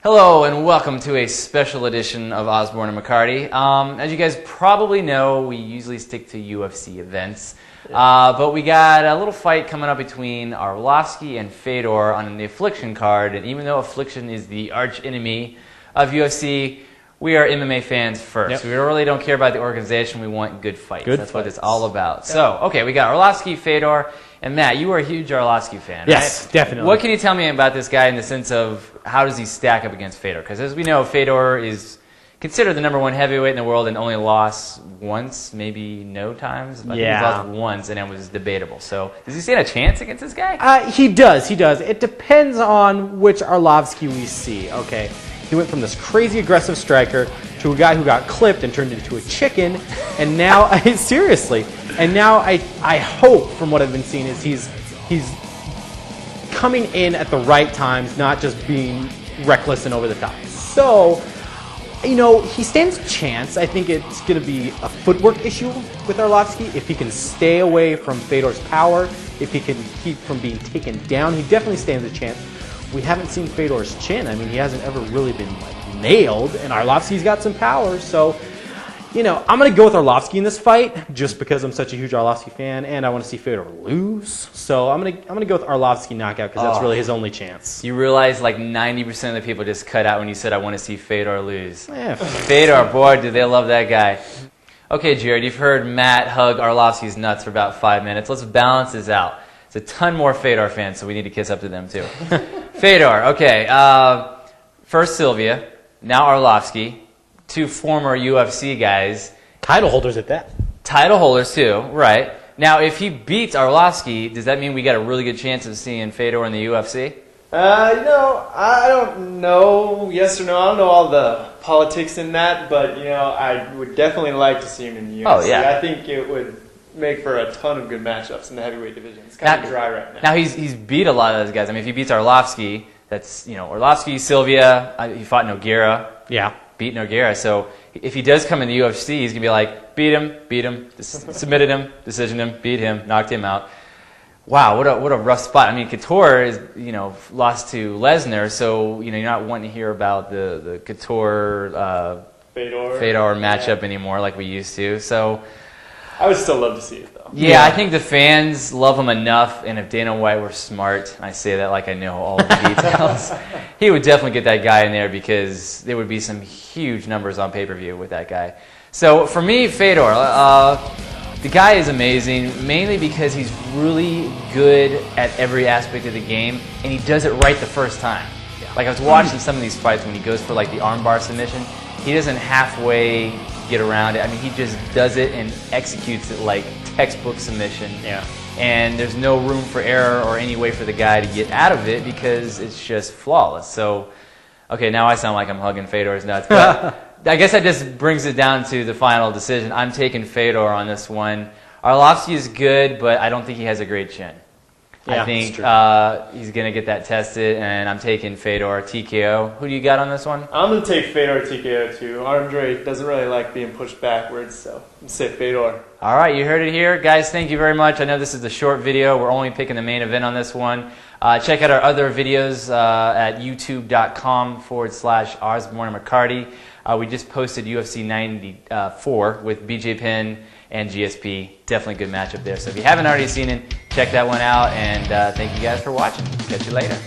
Hello and welcome to a special edition of Osborne and McCarty. As you guys probably know, we usually stick to UFC events, but we got a little fight coming up between Arlovski and Fedor on the Affliction card, and even though Affliction is the arch enemy of UFC, we are MMA fans first. We really don't care about the organization, we want good fights. That's what it's all about. So, okay, we got Arlovski, Fedor, and Matt, you are a huge Arlovski fan, Yes, right? definitely. What can you tell me about this guy in the sense of how does he stack up against Fedor? Because as we know, Fedor is considered the #1 heavyweight in the world and only lost once, maybe no times. I think he lost once, and it was debatable. So does he stand a chance against this guy? He does. It depends on which Arlovski we see. Okay, he went from this crazy aggressive striker to a guy who got clipped and turned into a chicken, and now seriously. And now I hope, from what I've been seeing, is he's coming in at the right times, not just being reckless and over the top. So, you know, he stands a chance. I think it's going to be a footwork issue with Arlovski. If he can stay away from Fedor's power, if he can keep from being taken down, he definitely stands a chance. We haven't seen Fedor's chin. I mean, he hasn't ever really been nailed, and Arlovski's got some power, so... You know, I'm going to go with Arlovski in this fight just because I'm such a huge Arlovski fan and I want to see Fedor lose. So I'm going to go with Arlovski knockout because that's really his only chance. You realize like 90% of the people just cut out when you said I want to see Fedor lose. Yeah. Fedor, boy, do they love that guy. Okay, Jared, you've heard Matt hug Arlovski's nuts for about 5 minutes. Let's balance this out. There's a ton more Fedor fans, so we need to kiss up to them too. Fedor, okay. First Sylvia, now Arlovski. Two former UFC guys. Title holders at that. Title holders too, right. Now, if he beats Arlovski, does that mean we got a really good chance of seeing Fedor in the UFC? You know, I don't know, yes or no. I don't know all the politics in that, but, you know, I would definitely like to see him in the UFC. Oh, yeah. I think it would make for a ton of good matchups in the heavyweight division. It's kind of dry right now. Now, he's beat a lot of those guys. I mean, if he beats Arlovski, that's, you know, Arlovski, Sylvia, he fought Nogueira. Yeah. Beat Nogueira. So if he does come in the UFC, he's going to be like, beat him, submitted him, decisioned him, beat him, knocked him out. Wow, what a rough spot. I mean, Couture is, you know, lost to Lesnar, so, you know, you're not wanting to hear about the Couture Fedor matchup anymore like we used to. So I would still love to see it, though. Yeah, I think the fans love him enough, and if Dana White were smart, I say that like I know all the details, he would definitely get that guy in there because there would be some huge numbers on pay-per-view with that guy. So for me, Fedor, the guy is amazing, mainly because he's really good at every aspect of the game, and he does it right the first time. Like I was watching some of these fights when he goes for like the armbar submission, he doesn't halfway get around it. I mean, he just does it and executes it like textbook submission. Yeah. And there's no room for error or any way for the guy to get out of it because it's just flawless. So, okay, now I sound like I'm hugging Fedor's nuts, but I guess that just brings it down to the final decision. I'm taking Fedor on this one. Arlovski is good, but I don't think he has a great chin. Yeah, I think he's going to get that tested, and I'm taking Fedor TKO. Who do you got on this one? I'm going to take Fedor TKO too. Andre doesn't really like being pushed backwards, so I'm going to say Fedor. All right, you heard it here. Guys, thank you very much. I know this is a short video. We're only picking the main event on this one. Check out our other videos at youtube.com/Osborne and McCarty. We just posted UFC 94 with BJ Penn and GSP. Definitely a good matchup there. So if you haven't already seen it, check that one out. And thank you guys for watching. Catch you later.